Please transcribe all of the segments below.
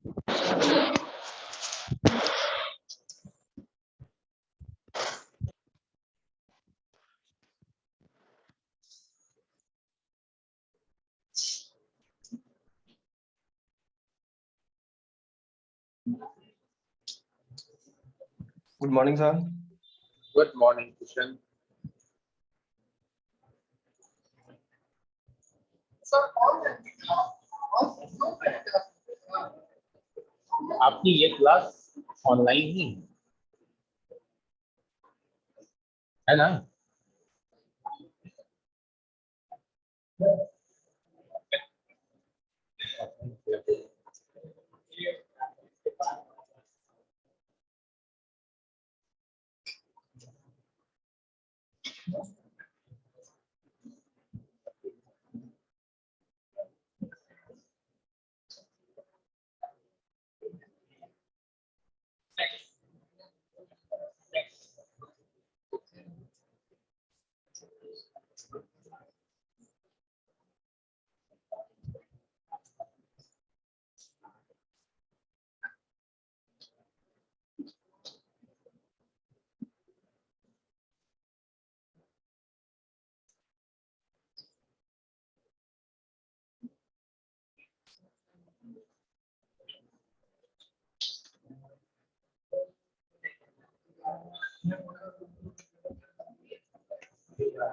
Good morning, sir. Good morning, Kushan. आपकी ये class online ही है ना?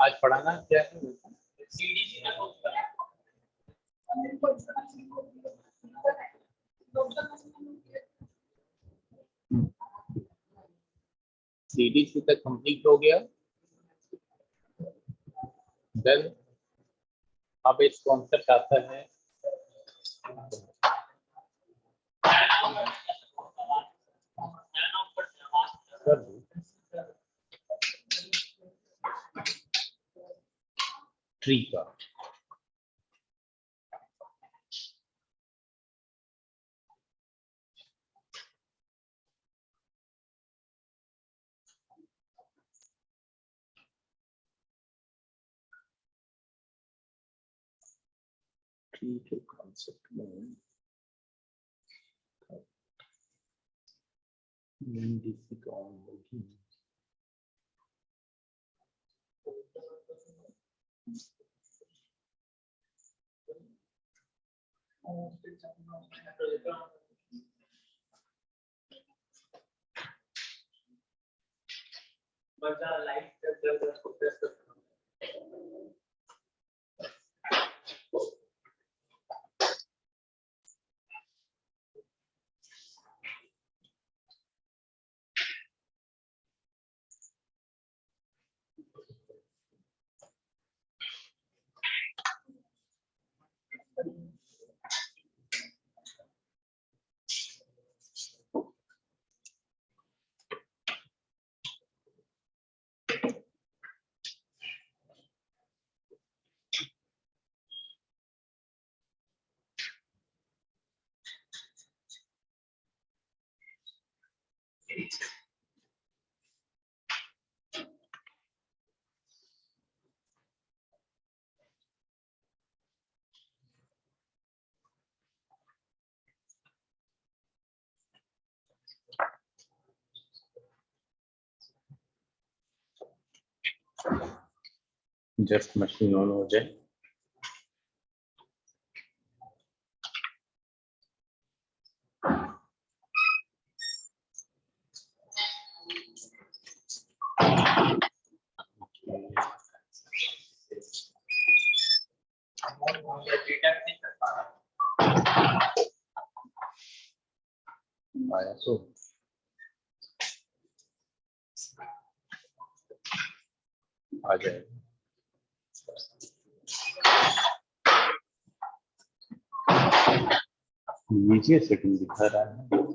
आज पढ़ाना क्या है? CDC तक कंप्लीट हो गया। देन अब इस कॉन्सेप्ट आता है ट्री का। ट्री के कॉन्सेप्ट में NDC का ऑन होगी। जस्ट मशीन ऑन हो जाए। आया तो आ जाए। नीचे सेटिंग दिखा रहा है।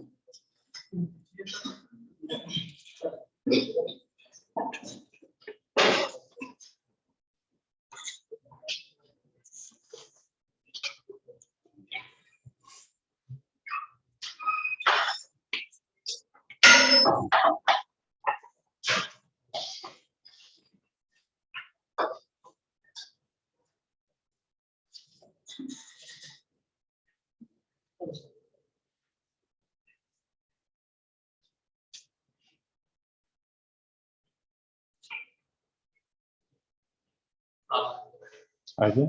आगे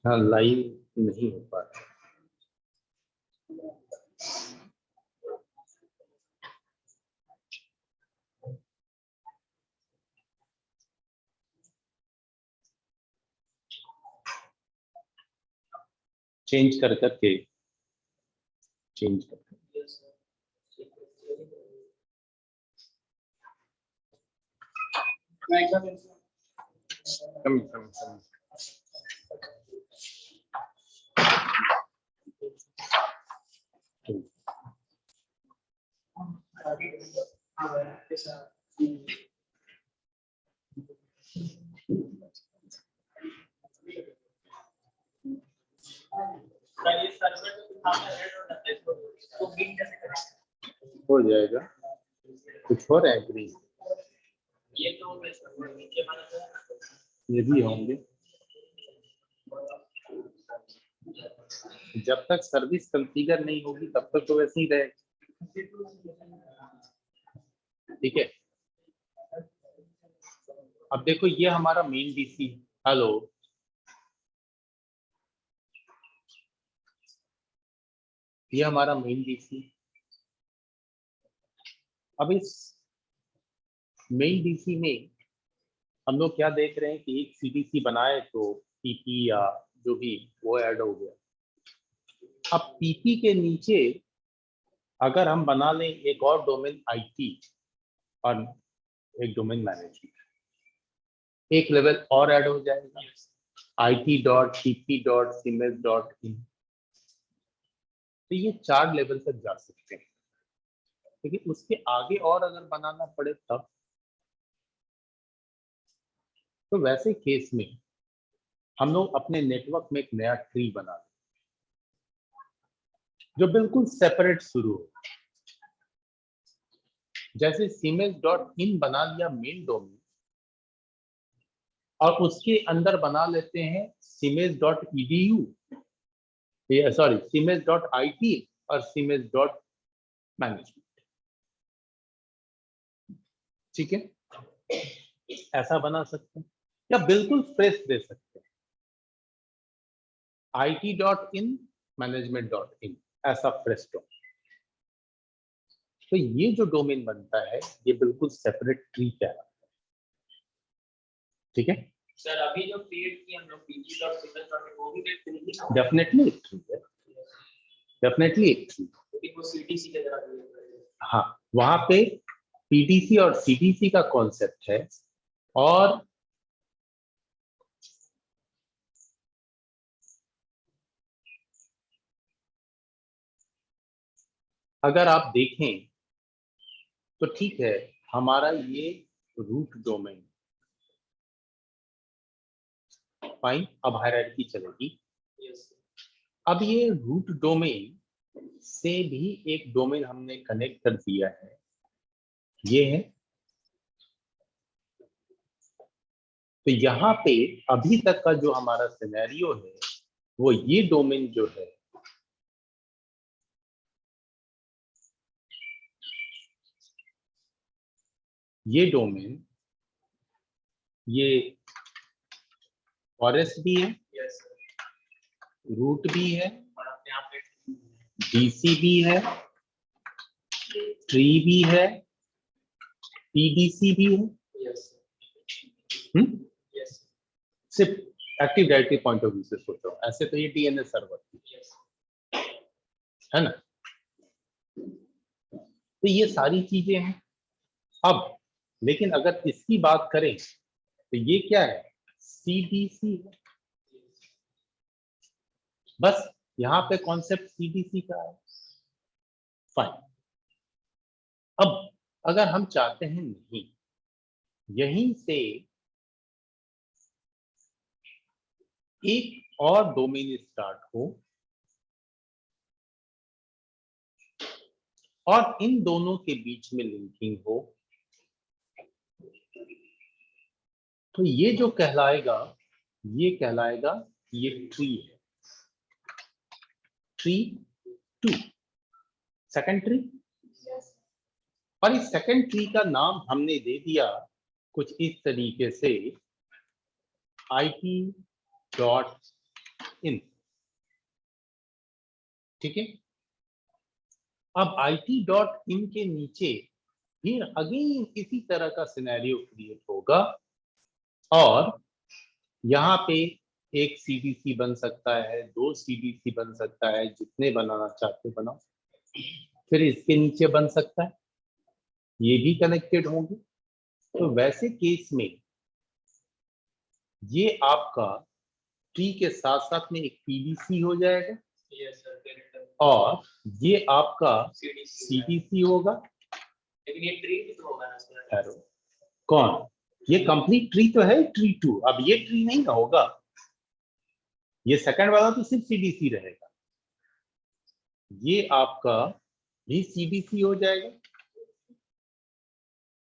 हाँ लाइव नहीं हो पा रहा। चेंज कर करके चेंज कर कम हो जाएगा। कुछ हो रहा है ग्रीन, ये भी होंगे। जब तक सर्विस कॉन्फ़िगर नहीं होगी तब तक तो वैसे ही रहेगा। ठीक है, अब देखो ये हमारा मेन डीसी। हेलो, ये हमारा मेन डीसी। अब इस मेन डीसी में हम लोग क्या देख रहे हैं कि एक सीडीसी बनाए तो पीपी या जो भी वो ऐड हो गया। अब पीपी के नीचे अगर हम बना लें एक और डोमेन आईटी और एक डोमेन मैनेजमेंट, एक लेवल और ऐड हो जाएगा, IT.pp.cms.in। तो ये 4 लेवल तक जा सकते हैं, लेकिन उसके आगे और अगर बनाना पड़े तब, तो वैसे केस में हम लोग अपने नेटवर्क में एक नया ट्री बना दें जो बिल्कुल सेपरेट शुरू हो। जैसे cms.in बना लिया मेन डोमेन, और उसके अंदर बना लेते हैं cms.edu, सॉरी cms.it और cms.management। ठीक है, ऐसा बना सकते हैं, या बिल्कुल फ्रेश दे सकते हैं, IT.in management.in, ऐसा फ्रेश डोमेन। तो ये जो डोमेन बनता है ये बिल्कुल सेपरेट ट्री कहलाता है। ठीक है सर, अभी जो क्रिएट की हम लोग pg.cms.in वो भी क्रिएट करेंगे। डेफिनेटली एक ट्री है, डेफिनेटली एक ट्री। लेकिन वो सीटीसी के तरह। हाँ, वहां पे पीडीसी और सीडीसी का कॉन्सेप्ट है। और अगर आप देखें तो ठीक है, हमारा ये रूट डोमेन फाइन, अब हायरार्की चलेगी। अब ये रूट डोमेन से भी एक डोमेन हमने कनेक्ट कर दिया है, ये है। तो यहाँ पे अभी तक का जो हमारा सिनेरियो है वो ये डोमेन जो है ये डोमेन, ये फॉरेस्ट भी है, रूट भी है, डीसी भी है, ट्री भी है, पीडीसी भी है। सिर्फ active directory point of view से सोच रहा हूं, ऐसे तो ये डीएनएस सर्वर है ना। तो ये सारी चीजें हैं। अब लेकिन अगर इसकी बात करें तो ये क्या है, सीडीसी है। बस यहाँ पे कॉन्सेप्ट सीडीसी का है, फाइन। अब अगर हम चाहते हैं नहीं, यहीं से एक और डोमेन स्टार्ट हो और इन दोनों के बीच में लिंकिंग हो, तो ये जो कहलाएगा, ये कहलाएगा, ये ट्री है, ट्री 2, सेकंड ट्री। और इस सेकंड ट्री का नाम हमने दे दिया कुछ इस तरीके से, IT.in, ठीक है। अब IT.in के नीचे फिर अगेन इसी तरह का सिनेरियो क्रिएट होगा और यहाँ पे एक सीडीसी बन सकता है, 2 सीडीसी बन सकता है, जितने बनाना चाहते बनाओ। फिर इसके नीचे बन सकता है, ये भी कनेक्टेड होंगे। तो वैसे केस में ये आपका ट्री के साथ साथ में एक पीडीसी हो जाएगा और ये आपका सीडीसी होगा। लेकिन ये ट्री भी तो होगा ना सर। कौन, ये कंप्लीट ट्री तो है, ट्री 2। अब ये ट्री नहीं ना होगा, ये सेकंड वाला तो सिर्फ सीडीसी रहेगा, ये आपका भी सीडीसी हो जाएगा,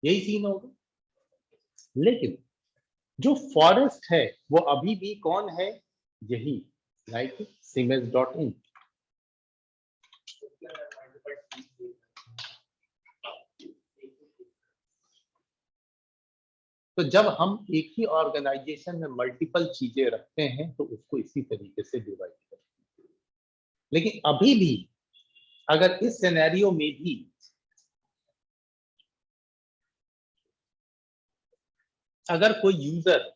यही सीन होगा। लेकिन जो फॉरेस्ट है वो अभी भी कौन है, यही राइट, siemens.in। तो जब हम एक ही ऑर्गेनाइजेशन में मल्टीपल चीजें रखते हैं तो उसको इसी तरीके से डिवाइड करते हैं। लेकिन अभी भी अगर इस सिनेरियो में भी अगर कोई यूजर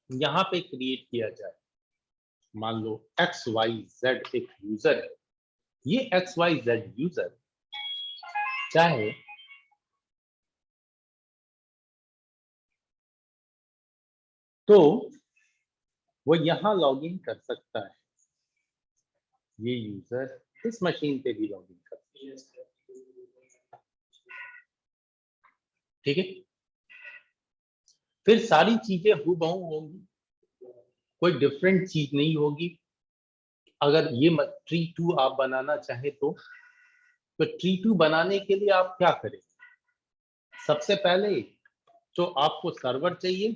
यहां पे क्रिएट किया जाए, मान लो XYZ एक यूजर है, ये XYZ यूजर चाहे तो वो यहां लॉगिन कर सकता है, ये यूजर इस मशीन पे भी लॉगिन कर सकता है, ठीक है। फिर सारी चीजें हूबहू होंगी, कोई डिफरेंट चीज नहीं होगी। अगर ये ट्री 2 आप बनाना चाहे तो ट्री 2 बनाने के लिए आप क्या करें, सबसे पहले तो आपको सर्वर चाहिए,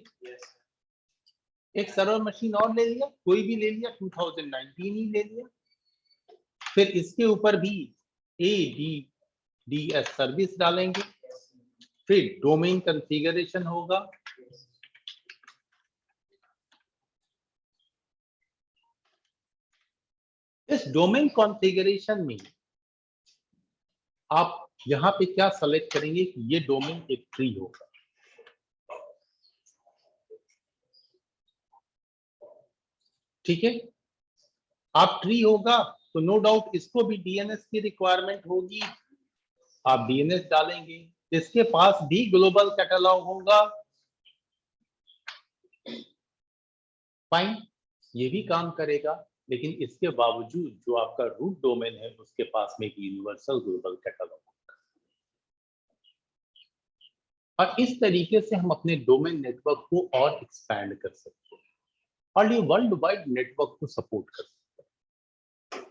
एक सर्वर मशीन और ले लिया, कोई भी ले लिया, 2019 ही ले लिया। फिर इसके ऊपर भी ADDS सर्विस डालेंगे, फिर डोमेन कॉन्फ़िगरेशन होगा, इस डोमेन कॉन्फ़िगरेशन में आप यहां पे क्या सेलेक्ट करेंगे कि ये डोमेन एक ट्री होगा, ठीक है। आप ट्री होगा तो नो डाउट इसको भी डीएनएस की रिक्वायरमेंट होगी, आप डीएनएस डालेंगे, इसके पास भी ग्लोबल कैटलॉग होगा, फाइन, ये भी काम करेगा। लेकिन इसके बावजूद जो आपका रूट डोमेन है उसके पास में एक यूनिवर्सल ग्लोबल कैटलॉग होगा। और इस तरीके से हम अपने डोमेन नेटवर्क को और एक्सपैंड कर सकते हैं और ये वर्ल्ड वाइड नेटवर्क को सपोर्ट कर सकते हैं।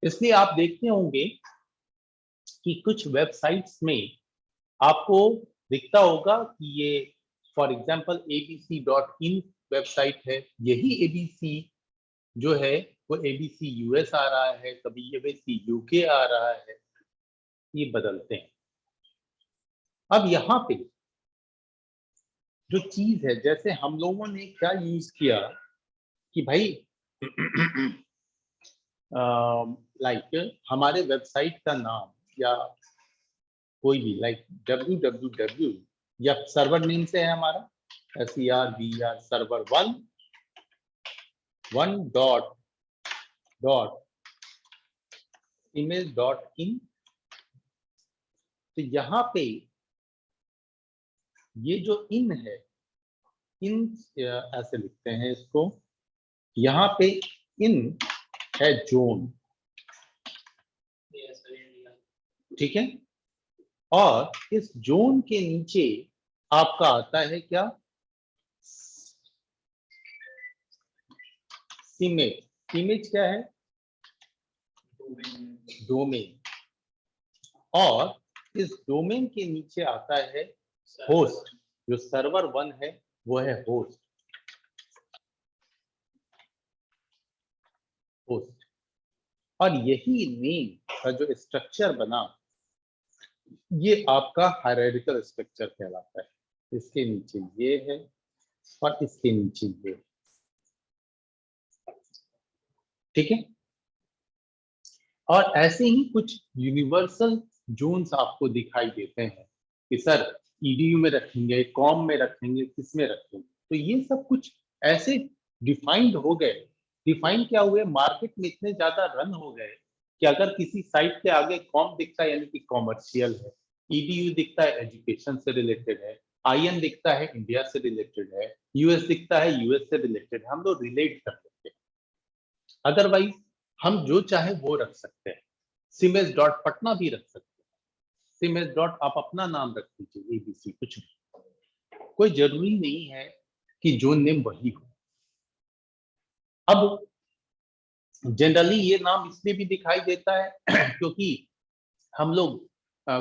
इसलिए आप देखते होंगे कि कुछ वेबसाइट्स में आपको दिखता होगा कि ये फॉर एग्जांपल abc.in वेबसाइट है, यही abc जो है वो abc यूएस आ रहा है, कभी abc यूके आ रहा है, ये बदलते हैं। अब यहाँ पे जो चीज है, जैसे हम लोगों ने क्या यूज किया कि भाई लाइक हमारे वेबसाइट का नाम या कोई भी लाइक www या सर्वर नेम से है हमारा SERVR सर्वर 1 डॉट image.in। तो यहाँ पे ये जो इन है, इन ऐसे लिखते हैं इसको, यहाँ पे इन है जोन, ठीक है, और इस जोन के नीचे आपका आता है क्या, इमेज। इमेज क्या है, डोमेन, और इस डोमेन के नीचे आता है होस्ट, जो सर्वर 1 है वो है होस्ट। और यही नेम का जो स्ट्रक्चर बना, ये आपका हायरार्किकल स्ट्रक्चर कहलाता है। इसके नीचे ये है और इसके नीचे ये, ठीक है। और ऐसे ही कुछ यूनिवर्सल जोन्स आपको दिखाई देते हैं कि सर ईडीयू में रखेंगे, कॉम में रखेंगे, किस में रखेंगे। तो ये सब कुछ ऐसे डिफाइंड हो गए। डिफाइन क्या हुए, मार्केट में इतने ज्यादा रन हो गए कि अगर किसी साइट के आगे कॉम दिखता है यानी कि कॉमर्शियल है, ईडीयू दिखता है एजुकेशन से रिलेटेड है, आईएन दिखता है इंडिया से रिलेटेड है, यूएस दिखता है यूएस से रिलेटेड है, हम लोग रिलेट कर लेते हैं। अदरवाइज हम जो चाहे वो रख सकते हैं, सिमेज डॉट पटना भी रख सकते हैं, सिमेज डॉट आप अपना नाम रख दीजिए, एबीसी, कुछ भी, कोई जरूरी नहीं है कि जोन नेम वही हो। अब जनरली ये नाम इसलिए भी दिखाई देता है क्योंकि हम लोग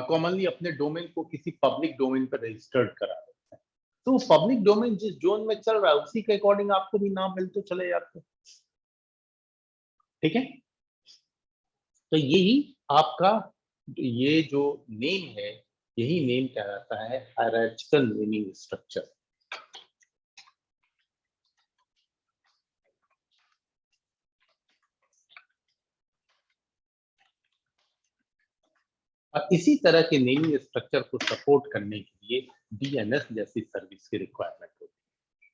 कॉमनली अपने डोमेन को किसी पब्लिक डोमेन पर रजिस्टर्ड करा देते हैं, तो पब्लिक डोमेन जिस जोन में चल रहा है उसी के अकॉर्डिंग आपको भी नाम मिलते चले जाते हैं, ठीक है। तो यही आपका ये जो नेम है, यही नेम कहलाता है हायरार्किकल नेमिंग स्ट्रक्चर। और इसी तरह के नेमिंग स्ट्रक्चर को सपोर्ट करने के लिए डीएनएस जैसी सर्विस की रिक्वायरमेंट होती है।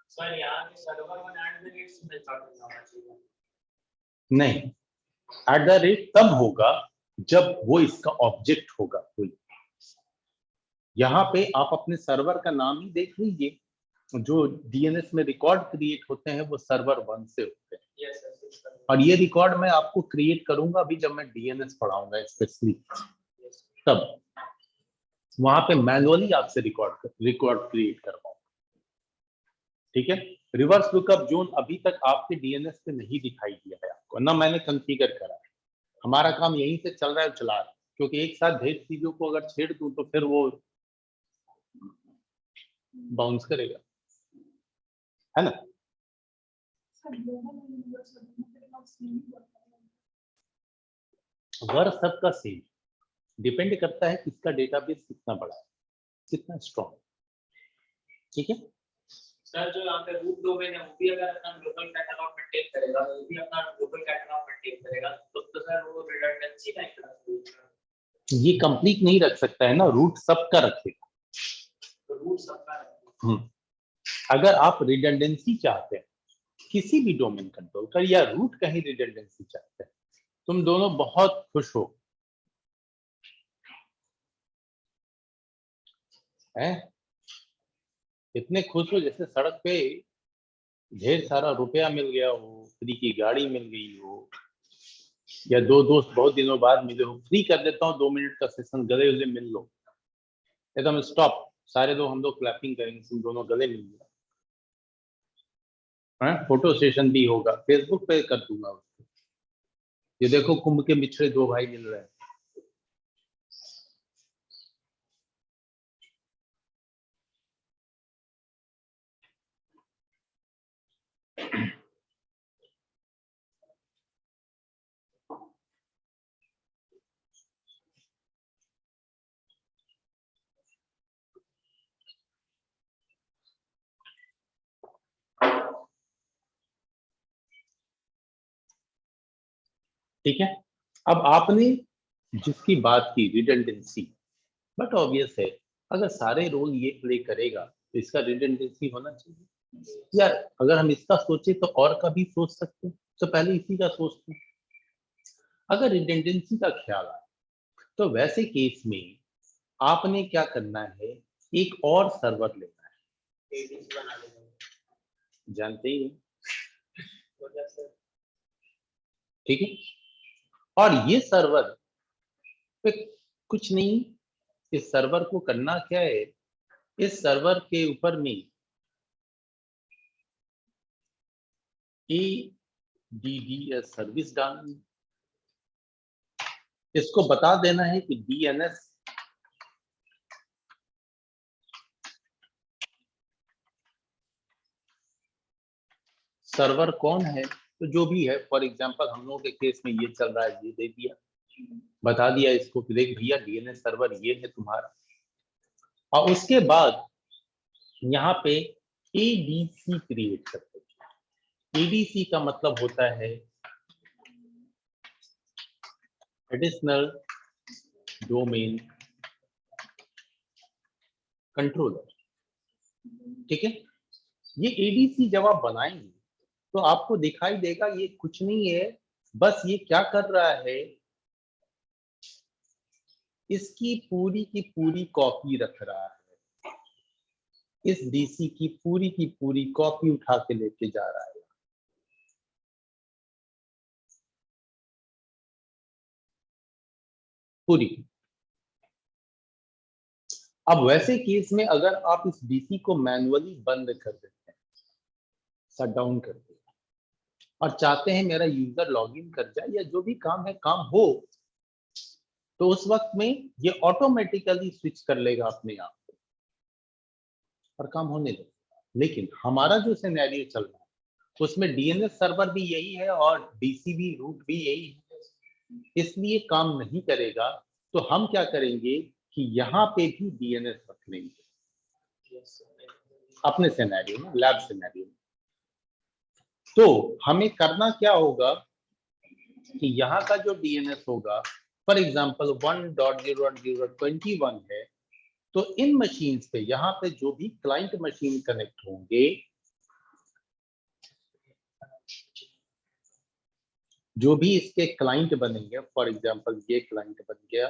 सर यहाँ पे सर्वर 1 एट द रेट सिमेज डॉट इन होना चाहिए। नहीं, एट द रेट तब होगा जब वो इसका ऑब्जेक्ट होगा कोई। यहाँ पे आप अपने सर्वर का नाम ही देख लीजिए, जो डीएनएस में रिकॉर्ड क्रिएट होते हैं वो सर्वर 1 से होते हैं। Yes sir. और ये रिकॉर्ड मैं आपको क्रिएट करूंगा अभी जब मैं डीएनएस पढ़ाऊंगा स्पेशली, तब वहां पे मैनुअली आपसे रिकॉर्ड क्रिएट करवाऊंगा, ठीक है। रिवर्स लुकअप जोन अभी तक आपके डीएनएस पे नहीं दिखाई दिया है आपको, ना मैंने कॉन्फ़िगर करा है। हमारा काम यहीं से चल रहा है, चला रहा है, क्योंकि एक साथ ढेर चीजों को अगर छेड़ दूं तो फिर वो बाउंस करेगा, है ना। वर्ड सबका सेम, डिपेंड करता है किसका डेटाबेस कितना बड़ा है, कितना स्ट्रॉन्ग, ठीक है। सर जो यहाँ पे रूट डोमेन है वो भी अगर अपना ग्लोबल कैटलॉग मेंटेन करेगा, वो भी अपना ग्लोबल कैटलॉग मेंटेन करेगा, तो सर वो रिडंडेंसी नहीं करेगा। ये कंप्लीट नहीं रख सकता है ना, रूट सबका रखेगा। तो रूट सबका रखेगा। अगर आप रिडंडेंसी चाहते हैं किसी भी डोमेन कंट्रोल कर, या रूट कहीं रिडंडेंसी चाहते हैं, तुम दोनों बहुत खुश हो हैं, इतने खुश हो जैसे सड़क पे ढेर सारा रुपया मिल गया हो, फ्री की गाड़ी मिल गई हो, या दो दोस्त बहुत दिनों बाद मिले हो, फ्री कर देता हूँ 2 मिनट का सेशन, गले उले मिल लो, एकदम स्टॉप, सारे लोग हम लोग क्लैपिंग करेंगे, तुम दोनों गले मिलेंगे, हाँ फोटो सेशन भी होगा, फेसबुक पे कर दूंगा उसको, ये देखो कुंभ के बिछड़े दो भाई मिल रहे हैं। ठीक है, अब आपने जिसकी बात की रिडंडेंसी, बट ऑब्वियस है अगर सारे रोल ये प्ले करेगा तो इसका रिडंडेंसी होना चाहिए यार। अगर हम इसका सोचे तो और का भी सोच सकते हैं, तो पहले इसी का सोचते हैं। अगर रिडंडेंसी का ख्याल आए तो वैसे केस में आपने क्या करना है, एक और सर्वर लेना है, एडीसी बना लेंगे, जानते ही हैं, तो जैसे ठीक है। और ये सर्वर पे कुछ नहीं, इस सर्वर को करना क्या है, इस सर्वर के ऊपर में ADDS सर्विस डालनी, इसको बता देना है कि DNS सर्वर कौन है, तो जो भी है, फॉर एग्जांपल हम लोगों के केस में ये चल रहा है, ये दे दिया, बता दिया इसको कि देख भैया DNS सर्वर ये है तुम्हारा, और उसके बाद यहाँ पे ADC क्रिएट करते हैं। ADC का मतलब होता है एडिशनल डोमेन कंट्रोलर, ठीक है। ये ADC जब आप बनाएंगे तो आपको दिखाई देगा ये कुछ नहीं है, बस ये क्या कर रहा है, इसकी पूरी की पूरी कॉपी रख रहा है, इस DC की पूरी कॉपी उठा के लेके जा रहा है। पूरी। अब वैसे केस में अगर आप इस DC को मैन्युअली बंद कर देते हैं, शट डाउन कर देते हैं, और चाहते हैं मेरा यूजर लॉगिन कर जाए या जो भी काम है काम हो, तो उस वक्त में ये ऑटोमेटिकली स्विच कर लेगा अपने आप को और काम होने लगेगा। लेकिन हमारा जो सिनेरियो चल रहा है उसमें DNS सर्वर भी यही है और DC भी रूट भी यही है, इसलिए काम नहीं करेगा। तो हम क्या करेंगे कि यहाँ पे भी DNS रख लेंगे अपने सिनेरियो में, लैब सिनेरियो में। तो हमें करना क्या होगा कि यहाँ का जो DNS होगा, फॉर एग्जांपल 1.0.0.21 है, तो इन मशीन्स पे यहाँ पे जो भी क्लाइंट मशीन कनेक्ट होंगे, जो भी इसके क्लाइंट बनेंगे, फॉर एग्जांपल ये क्लाइंट बन गया,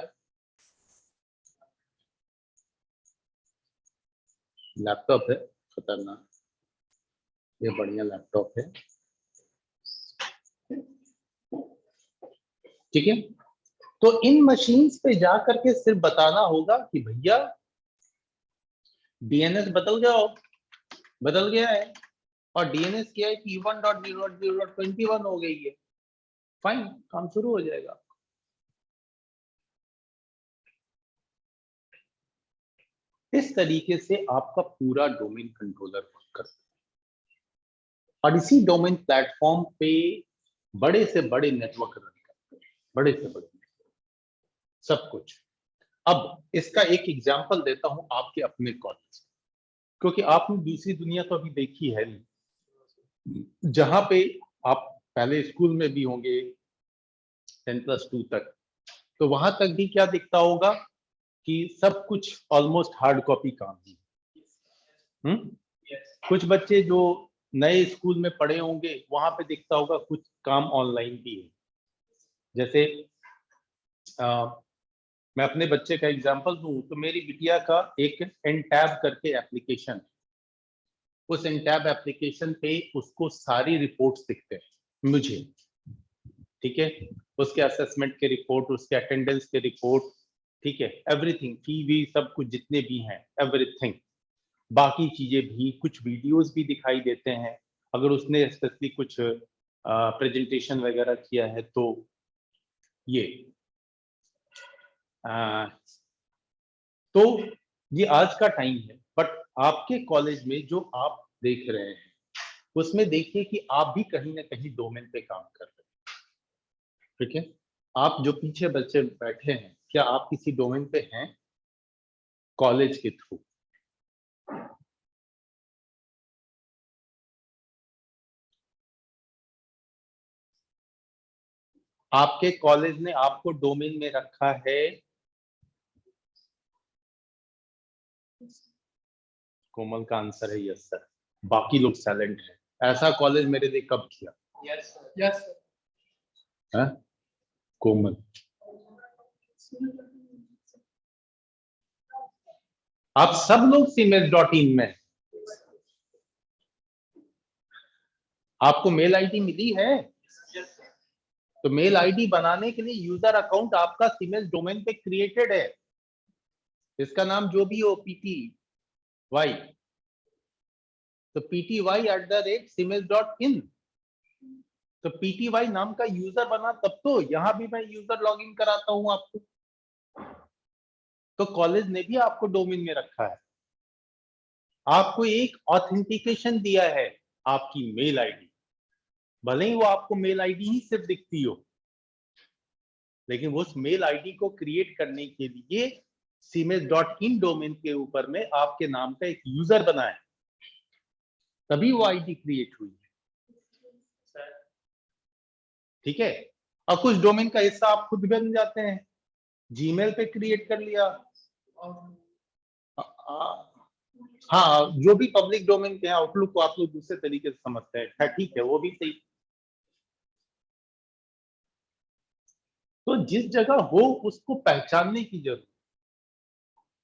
लैपटॉप है खतरनाक, ये बढ़िया लैपटॉप है, ठीक है। तो इन मशीन्स पे जा करके सिर्फ बताना होगा कि भैया DNS बदल गया है, और DNS क्या है कि 1.0.0.21 हो गई है, फाइन, काम शुरू हो जाएगा। इस तरीके से आपका पूरा डोमेन कंट्रोलर वर्क करता है, और इसी डोमेन प्लेटफॉर्म पे बड़े से बड़े नेटवर्क रन करते हैं, बड़े से बड़े सब कुछ। अब इसका एक एग्जांपल देता हूं आपके अपने कॉलेज, क्योंकि आपने दूसरी दुनिया तो अभी देखी है नहीं, जहां पे आप पहले स्कूल में भी होंगे 10+2 तक, तो वहां तक भी क्या दिखता होगा कि सब कुछ ऑलमोस्ट हार्ड कॉपी काम ही। कुछ बच्चे जो नए स्कूल में पढ़े होंगे वहां पे दिखता होगा कुछ काम ऑनलाइन भी है। जैसे मैं अपने बच्चे का एग्जांपल दूं तो मेरी बिटिया का एक एनटैब करके एप्लीकेशन, उस एनटैब एप्लीकेशन पे उसको सारी रिपोर्ट्स दिखते हैं मुझे, ठीक है, उसके असेसमेंट के रिपोर्ट, उसके अटेंडेंस के रिपोर्ट, ठीक है, एवरीथिंग, फी वी सब कुछ जितने भी हैं, एवरीथिंग, बाकी चीजें भी, कुछ वीडियोस भी दिखाई देते हैं अगर उसने स्पेशली कुछ प्रेजेंटेशन वगैरह किया है तो ये तो ये आज का टाइम है। बट आपके कॉलेज में जो आप देख रहे हैं उसमें देखिए कि आप भी कहीं ना कहीं डोमेन पे काम कर रहे हैं, ठीक है। आप जो पीछे बच्चे बैठे हैं, क्या आप किसी डोमेन पे हैं कॉलेज के थ्रू? आपके कॉलेज ने आपको डोमेन में रखा है? कोमल का आंसर है यस सर, बाकी लोग साइलेंट है। ऐसा कॉलेज मेरे लिए कब किया? यस यस है कोमल? आप सब लोग cms.in में, आपको मेल आईडी मिली है? तो मेल आईडी बनाने के लिए यूजर अकाउंट आपका सीमेल्स डोमेन पे क्रिएटेड है, इसका नाम जो भी हो, pty, तो pty@cms.in, तो pty नाम का यूजर बना तब तो यहां भी मैं यूजर लॉगिन कराता हूं आपको। तो कॉलेज ने भी आपको डोमेन में रखा है, आपको एक ऑथेंटिकेशन दिया है, आपकी मेल आईडी, भले ही वो आपको मेल आईडी ही सिर्फ दिखती हो, लेकिन उस मेल आईडी को क्रिएट करने के लिए cms.in डोमेन के ऊपर में आपके नाम का एक यूजर बना है, तभी वो आईडी क्रिएट हुई है, ठीक है। और कुछ डोमेन का हिस्सा आप खुद बन जाते हैं, जीमेल पे क्रिएट कर लिया, हाँ, जो भी पब्लिक डोमेन के हैं, आउटलुक को आप लोग दूसरे तरीके से समझते हैं, ठीक है, वो भी सही। तो जिस जगह हो उसको पहचानने की जरूरत।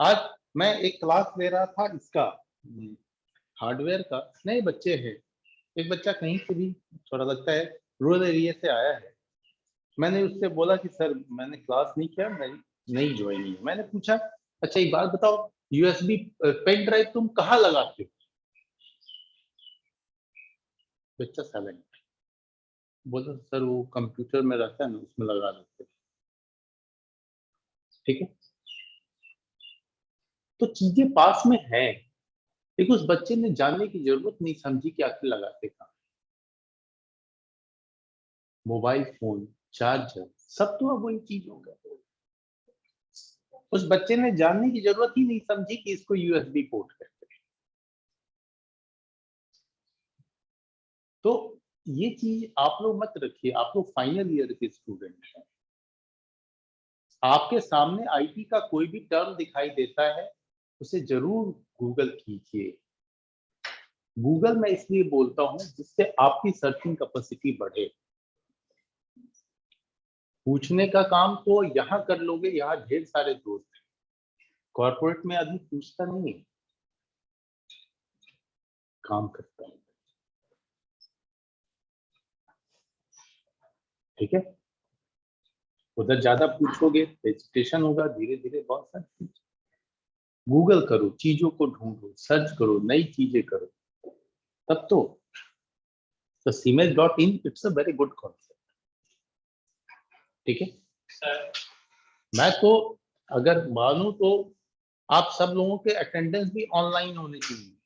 आज मैं एक क्लास ले रहा था इसका, हार्डवेयर का, नए बच्चे हैं, एक बच्चा कहीं से भी थोड़ा लगता है रूरल एरिया से आया है। मैंने उससे बोला कि सर मैंने क्लास नहीं किया, मेरी नई ज्वाइनिंग है। मैंने पूछा अच्छा एक बात बताओ, यूएसबी पेन ड्राइव तुम कहाँ लगाते हो? बच्चा साइलेंट, बोला सर वो कंप्यूटर में रहता है ना, उसमें लगा देते, ठीक है। तो चीजें पास में है, लेकिन उस बच्चे ने जानने की जरूरत नहीं समझी कि आखिर लगाते कहाँ। मोबाइल फोन, चार्जर, सब तो अब वही चीज हो गया। उस बच्चे ने जानने की जरूरत ही नहीं समझी कि इसको यूएसबी पोर्ट कहते हैं। तो ये चीज आप लोग मत रखिए, आप लोग फाइनल ईयर के स्टूडेंट हैं, आपके सामने आईटी का कोई भी टर्म दिखाई देता है उसे जरूर गूगल कीजिए। गूगल मैं इसलिए बोलता हूं जिससे आपकी सर्चिंग कैपेसिटी बढ़े। पूछने का काम तो यहाँ कर लोगे, यहाँ ढेर सारे दोस्त हैं, कॉर्पोरेट में आदमी पूछता नहीं है, काम करता है, ठीक है। उधर ज्यादा पूछोगे हेजिटेशन होगा, धीरे धीरे बहुत सारी चीज। गूगल करो, चीजों को ढूंढो, सर्च करो, नई चीजें करो, तब तो cms.in it's a very good concept, ठीक है। मैं तो अगर मानूं तो आप सब लोगों के अटेंडेंस भी ऑनलाइन होने चाहिए,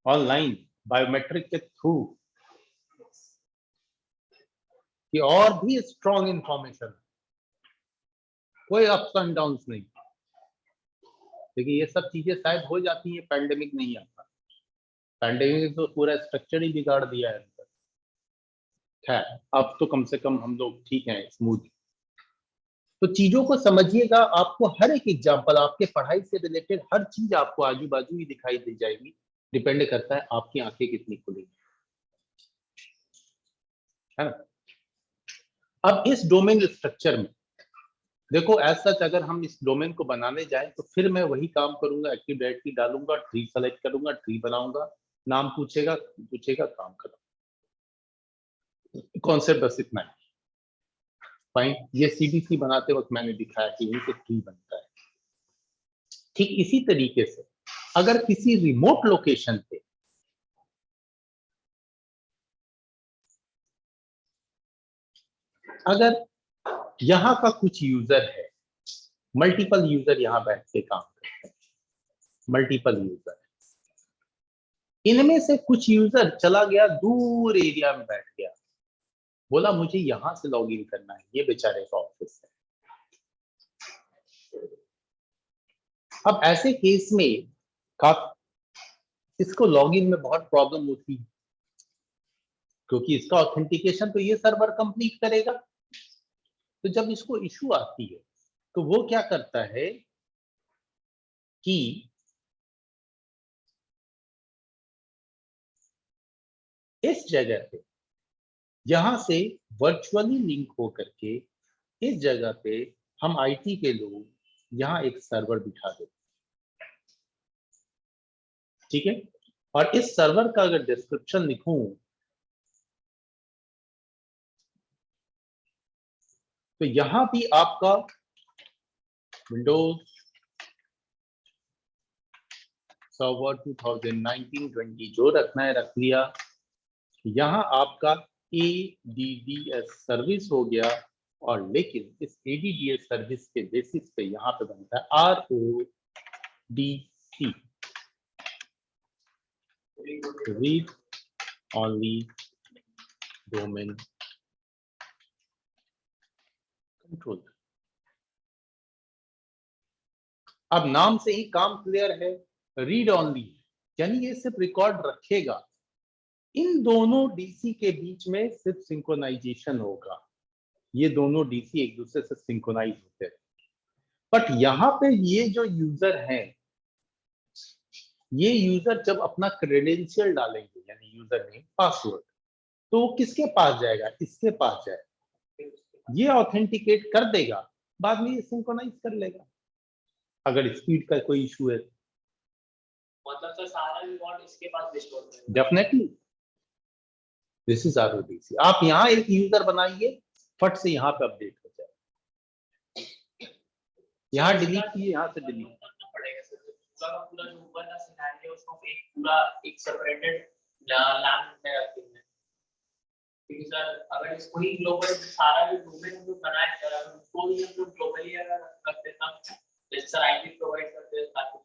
ऑनलाइन बायोमेट्रिक के थ्रू, कि और भी स्ट्रॉन्ग इंफॉर्मेशन, कोई अप्स एंड डाउन्स नहीं। लेकिन ये सब चीजें शायद हो जाती है, पैंडेमिक नहीं आता, पैंडेमिक तो पूरा स्ट्रक्चर ही बिगाड़ दिया है। खैर अब तो कम से कम हम लोग ठीक हैं, स्मूथ। तो चीजों को समझिएगा, आपको हर एक एग्जांपल, आपके पढ़ाई से रिलेटेड हर चीज आपको आजू बाजू ही दिखाई दे जाएगी, डिपेंड करता है आपकी आंखें कितनी खुली है ना। अब इस डोमेन स्ट्रक्चर में देखो, एज सच अगर हम इस डोमेन को बनाने जाएं तो फिर मैं वही काम करूंगा, एक्टिव डायरेक्टरी डालूंगा, ट्री सेलेक्ट करूंगा, ट्री बनाऊंगा, नाम पूछेगा काम करूंगा, कॉन्सेप्ट बस इतना है। फाइन, ये सीडीसी बनाते वक्त मैंने दिखाया कि यहीं से ट्री बनता है। ठीक इसी तरीके से अगर किसी रिमोट लोकेशन पे अगर यहां का कुछ यूजर है, मल्टीपल यूजर यहां बैठ के काम करते हैं, मल्टीपल यूजर, इनमें से कुछ यूजर चला गया दूर एरिया में बैठ गया, बोला मुझे यहां से लॉग इन करना है, ये बेचारे का ऑफिस है। अब ऐसे केस में इसको लॉगिन में बहुत प्रॉब्लम होती है, क्योंकि इसका ऑथेंटिकेशन तो ये सर्वर कंप्लीट करेगा। तो जब इसको इशू आती है तो वो क्या करता है कि इस जगह पे यहां से वर्चुअली लिंक हो करके इस जगह पे हम आईटी के लोग यहां एक सर्वर बिठा देते, ठीक है। और इस सर्वर का अगर डिस्क्रिप्शन लिखूं तो यहां भी आपका विंडोज सर्वर 2019-20 जो रखना है रख लिया। यहां आपका ADDS सर्विस हो गया, और लेकिन इस ADDS सर्विस के बेसिस पे यहां पे बनता है RODC, read only domain control. अब नाम से ही काम क्लियर है, रीड ओनली यानी ये सिर्फ रिकॉर्ड रखेगा, इन दोनों डीसी के बीच में सिर्फ सिंक्रोनाइजेशन होगा, ये दोनों डीसी एक दूसरे से सिंक्रोनाइज होते हैं। बट यहां पे ये जो यूजर हैं, ये यूजर जब अपना क्रेडेंशियल डालेंगे यानी यूजर नेम पासवर्ड, तो वो किसके पास जाएगा, इसके पास जाएगा, ये ऑथेंटिकेट कर देगा, बाद में ये सिंक्रोनाइज कर लेगा अगर स्पीड का कोई इशू है। मतलब सर सारा रिकॉर्ड इसके पास डिस्टोर करेगा। Definitely this is RODC। आप यहाँ एक यूजर बनाइए, फट से यहाँ पे अपडेट हो जाए, यहाँ डिलीट किए, यहाँ से डिलीट करना पड़ेगा सर, पूरा का पूरा जो ऊपर का सिनेरियो उसको एक पूरा एक सेपरेटेड लैन में रखेंगे, क्योंकि सर अगर इसको ही ग्लोबल सारा जो डोमेन हम लोग बनाए सर, अगर उसको भी हम लोग ग्लोबली अगर करते तब जैसे सर आईपी प्रोवाइड करते हैं ताकि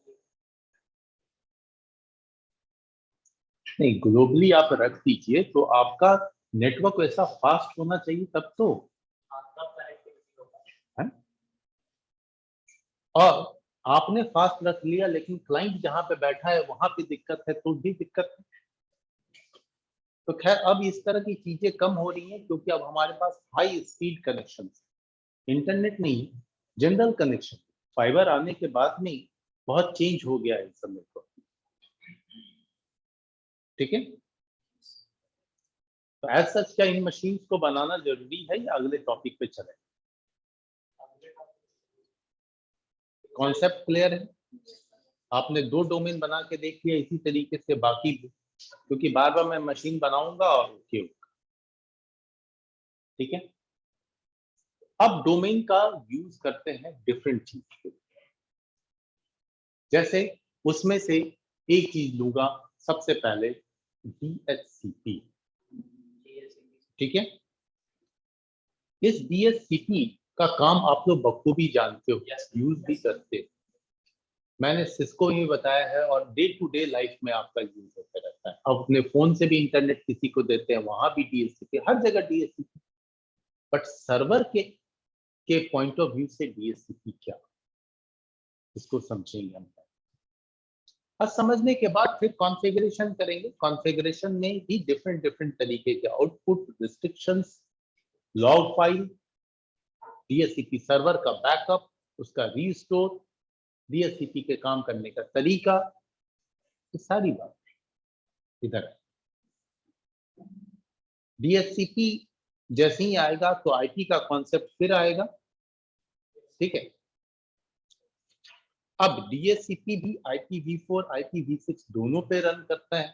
नहीं, ग्लोबली आप रख दीजिए तो आपका नेटवर्क वैसा फास्ट होना चाहिए तब तो, तब कनेक्टिविटी होगा। है? और आपने फास्ट रख लिया लेकिन क्लाइंट जहां पे बैठा है वहां पे दिक्कत है तो भी दिक्कत है। तो खैर अब इस तरह की चीजें कम हो रही हैं, क्योंकि अब हमारे पास हाई स्पीड कनेक्शन, इंटरनेट नहीं जनरल कनेक्शन, फाइबर आने के बाद में बहुत चेंज हो गया है इस समय को, ठीक है। तो एज सच क्या इन मशीन्स को बनाना जरूरी है या अगले टॉपिक पे चले? कॉन्सेप्ट क्लियर है? आपने 2 डोमेन बना के देख लिया, इसी तरीके से बाकी भी, क्योंकि बार बार मैं मशीन बनाऊंगा और ओके होगा, ठीक है। अब डोमेन का यूज करते हैं डिफरेंट चीज के, जैसे उसमें से एक चीज लूंगा सबसे पहले DHCP, ठीक है। इस DHCP का काम आप लोग बखूबी जानते हो, यूज भी करते हो, मैंने सिस्को में बताया है, और डे टू डे लाइफ में आपका यूज होता रहता है। अब अपने फोन से भी इंटरनेट किसी को देते हैं, वहां भी DHCP, हर जगह DHCP। बट सर्वर के पॉइंट ऑफ व्यू से DHCP क्या, इसको समझेंगे हम। और समझने के बाद फिर कॉन्फ़िगरेशन करेंगे। कॉन्फ़िगरेशन में भी डिफरेंट तरीके के output restrictions, log file, DHCP server का बैकअप, उसका रीस्टोर, DHCP के काम करने का तरीका, ये सारी बात इधर है। DHCP जैसे ही आएगा तो आईपी का कॉन्सेप्ट फिर आएगा, ठीक है। अब DHCP भी IPv4 IPv6 दोनों पे रन करता है,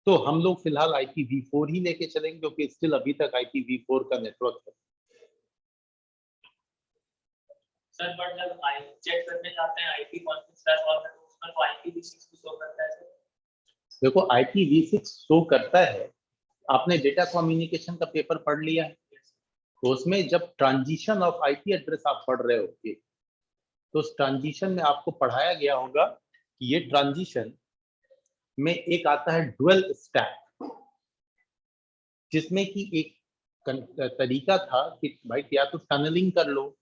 तो हम लोग फिलहाल IPv4 ही लेके चलेंगे, क्योंकि स्टिल अभी तक IPv4 का नेटवर्क है। सर बट जब आई चेक करने जाते हैं आईपी कॉन्फ्रेंस स्लैश ऑल में तो उसमें तो IPv6 भी शो करता है सर। देखो IPv6 शो करता है, आपने डेटा कम्युनिकेशन का पेपर पढ़ लिया है, तो उसमें जब ट्रांजिशन ऑफ IP एड्रेस आप पढ़ रहे होगे तो उस ट्रांजिशन में आपको पढ़ाया गया होगा कि ये ट्रांजिशन में एक आता है डुअल स्टैक, जिसमें कि एक तरीका था कि भाई या तो टनलिंग कर लो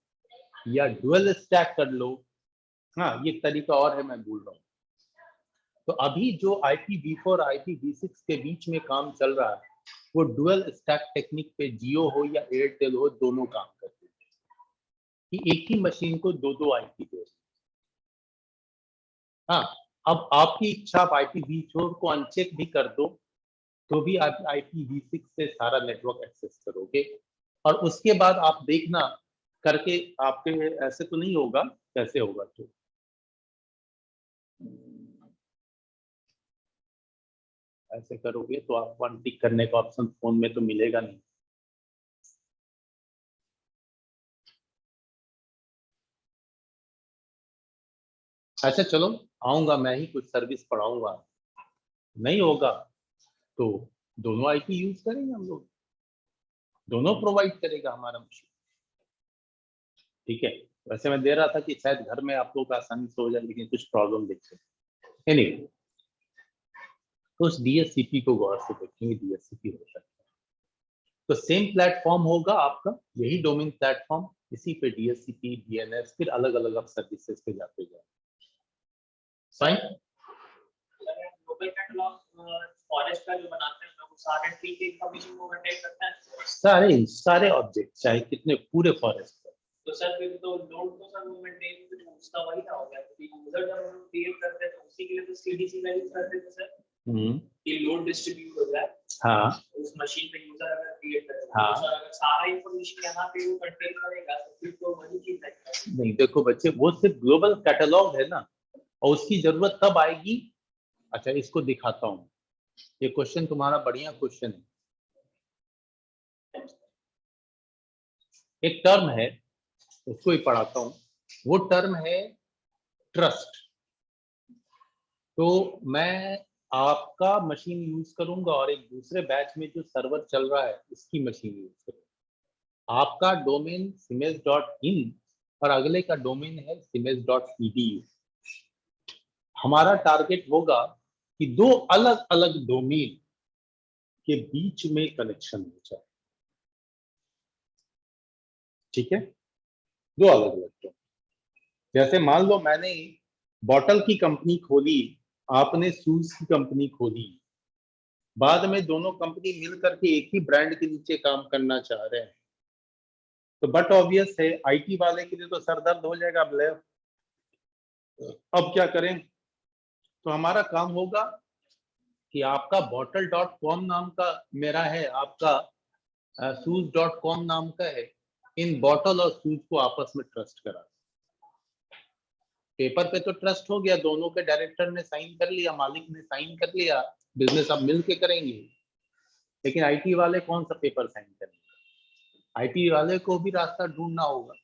या डुअल स्टैक कर लो। हाँ, ये तरीका और है, मैं भूल रहा हूँ। तो अभी जो IPv4 और IPv6 के बीच में काम चल रहा है वो डुअल स्टैक टेक्निक पे जियो हो या एयरटेल हो, दोनों काम करते हैं कि एक ही मशीन को दो दो IP दे। हाँ, अब आपकी इच्छा, आप IPv4 को अनचेक भी कर दो तो भी आप IPv6 से सारा नेटवर्क एक्सेस करोगे। और उसके बाद आप देखना करके, आपके ऐसे तो नहीं होगा, कैसे होगा तो ऐसे करोगे तो आपको अनटिक करने का ऑप्शन फोन में तो मिलेगा नहीं। अच्छा चलो, आऊंगा मैं ही कुछ सर्विस पढ़ाऊंगा, नहीं होगा तो दोनों IP यूज करेंगे हम लोग, दोनों प्रोवाइड करेगा हमारा मशीन। ठीक है, वैसे मैं दे रहा था कि शायद घर में आप लोग आसानी से हो जाए, लेकिन कुछ प्रॉब्लम देखते हैं। एनीवे, तो उस DHCP को गौर से देखेंगे, DHCP हो सकता है तो सेम प्लेटफॉर्म होगा आपका, यही डोमेन प्लेटफॉर्म, इसी पे DHCP DNS, फिर अलग अलग आप सर्विसेज पे जाते जाए। फाइन, ग्लोबल कैटलॉग फॉरेस्ट का जो बनाते हैं वो सारे ट्री की इंफॉर्मेशन को कंटेन करता है। सारे ऑब्जेक्ट चाहे कितने पूरे फॉरेस्ट पर। तो सर फिर तो लोड तो सर वो मेंटेन तो उसका वही ना हो गया, क्योंकि यूजर जब हम क्रिएट करते हैं तो उसी के लिए तो CDC का यूज करते थे सर कि लोड डिस्ट्रीब्यूट हो जाए। हाँ, उस मशीन पे यूजर अगर क्रिएट करेगा हाँ। तो सर अगर सारा इंफॉर्मेशन यहाँ पे वो कंटेन करेगा तो फिर तो वही चीज है। नहीं देखो बच्चे, वो सिर्फ ग्लोबल कैटलॉग है ना, और उसकी जरूरत तब आएगी। अच्छा, इसको दिखाता हूँ, ये क्वेश्चन तुम्हारा बढ़िया क्वेश्चन है। एक टर्म है, उसको ही पढ़ाता हूँ, वो टर्म है ट्रस्ट। तो मैं आपका मशीन यूज करूंगा और एक दूसरे बैच में जो सर्वर चल रहा है उसकी मशीन यूज करूंगा। आपका डोमेन simes.in और अगले का डोमेन है simes.edu। हमारा टारगेट होगा कि दो अलग अलग डोमेन के बीच में कनेक्शन हो जाए। ठीक है, दो अलग अलग डोमेन। जैसे मान लो मैंने बॉटल की कंपनी खोली, आपने शूज की कंपनी खोली, बाद में दोनों कंपनी मिल करके एक ही ब्रांड के नीचे काम करना चाह रहे हैं, तो बट ऑब्वियस है IT वाले के लिए तो सरदर्द हो जाएगा। अब क्या करें? तो हमारा काम होगा कि आपका bottle.com नाम का मेरा है, आपका shoes.com नाम का है, इन बॉटल और शूज को आपस में ट्रस्ट करा। पेपर पे तो ट्रस्ट हो गया, दोनों के डायरेक्टर ने साइन कर लिया, मालिक ने साइन कर लिया, बिजनेस अब मिल के करेंगे। लेकिन IT वाले कौन सा पेपर साइन करेंगे? IT वाले को भी रास्ता ढूंढना होगा,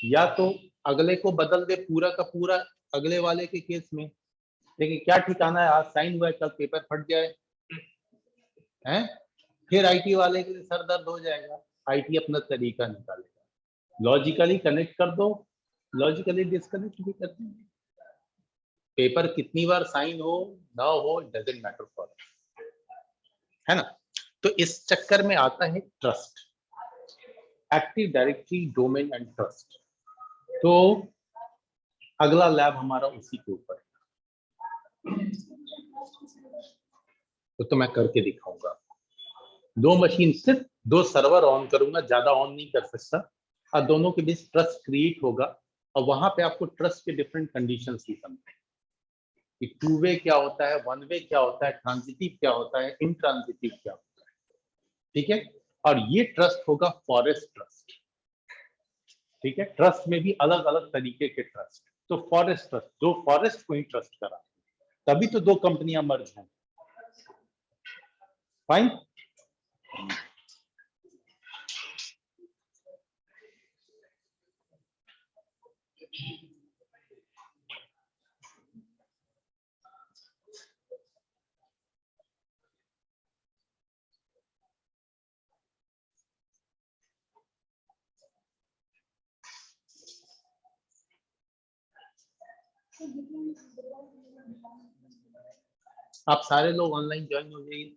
या तो अगले को बदल दे पूरा का पूरा अगले वाले के केस में, लेकिन क्या ठिकाना है आज साइन हुआ है कल पेपर फट जाए, हैं? फिर IT वाले के लिए सर दर्द हो जाएगा। IT अपना तरीका निकालेगा, लॉजिकली कनेक्ट कर दो, लॉजिकली डिस्कनेक्ट भी कर देंगे। पेपर कितनी बार साइन हो ना हो, डजंट मैटर फॉर, है ना? तो इस चक्कर में आता है trust, active directory domain and trust. तो अगला लैब हमारा उसी के ऊपर है, तो मैं करके दिखाऊंगा। दो मशीन, सिर्फ दो सर्वर ऑन करूंगा, ज्यादा ऑन नहीं कर सकता, और दोनों के बीच ट्रस्ट क्रिएट होगा। और वहां पे आपको ट्रस्ट के डिफरेंट कंडीशंस की समझ कि 2 वे क्या होता है, 1 वे क्या होता है, ट्रांजिटिव क्या होता है, इंट्रांजिटिव क्या होता है। ठीक है, और ये ट्रस्ट होगा फॉरेस्ट ट्रस्ट। ठीक है, ट्रस्ट में भी अलग अलग तरीके के ट्रस्ट। तो फॉरेस्ट ट्रस्ट, जो फॉरेस्ट को ही ट्रस्ट करा, तभी तो दो कंपनियां मर्ज हैं। फाइन, आप सारे लोग ऑनलाइन ज्वाइन हो जाइए।